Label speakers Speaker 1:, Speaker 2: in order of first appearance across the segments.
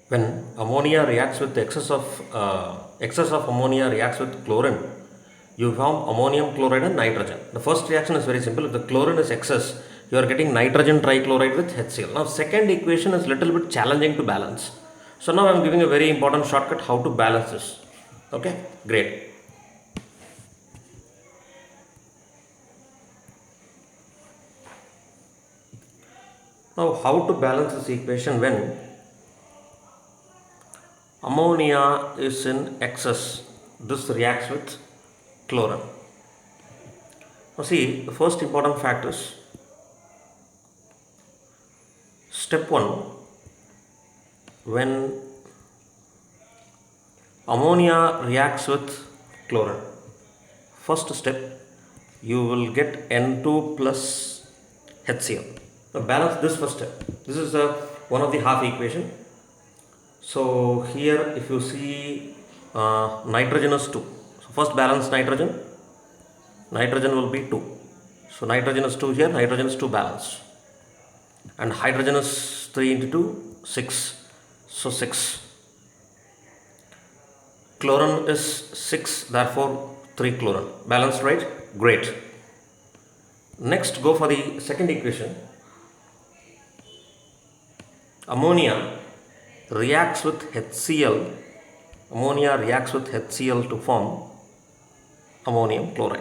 Speaker 1: When ammonia reacts with excess of ammonia reacts with chlorine, you form ammonium chloride and nitrogen. The first reaction is very simple. If the chlorine is excess, you are getting nitrogen trichloride with HCl. Now, second equation is little bit challenging to balance. So now I am giving a very important shortcut how to balance this. Okay, great. Now, how to balance this equation when ammonia is in excess? This reacts with chlorine. Now, see, the first important fact is step 1, when ammonia reacts with chlorine, first step you will get N2 plus HCl. Now balance this first step. This is one of the half equation. So here if you see nitrogen is 2. So first balance nitrogen will be 2. So nitrogen is 2 here, nitrogen is 2 balanced. And hydrogen is 3 into 2, 6. So 6. Chlorine is 6, therefore 3 chlorine. Balanced, right? Great. Next, go for the second equation. Ammonia reacts with HCl. Ammonia reacts with HCl to form ammonium chloride.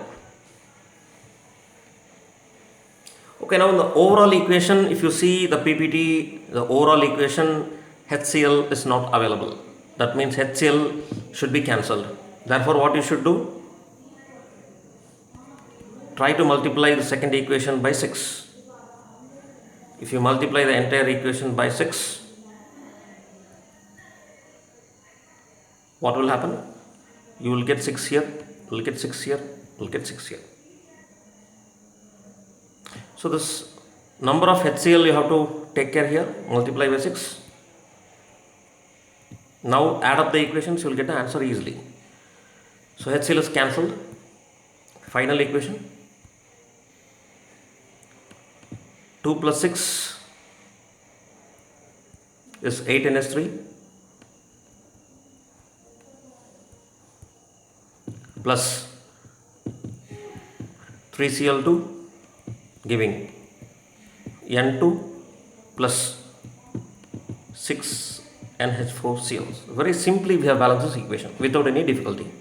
Speaker 1: Okay, now in the overall equation, if you see the PPT, the overall equation, HCl is not available. That means HCl should be cancelled. Therefore, what you should do? Try to multiply the second equation by 6. If you multiply the entire equation by 6, what will happen? You will get 6 here, you will get 6 here, you will get 6 here. So this number of HCl you have to take care here, multiply by 6. Now add up the equations, you will get the answer easily. So HCl is cancelled. Final equation. 2 plus 6 is 8 NH3 plus 3Cl2 giving N2 plus 6 NH4Cl. Very simply we have balanced this equation without any difficulty.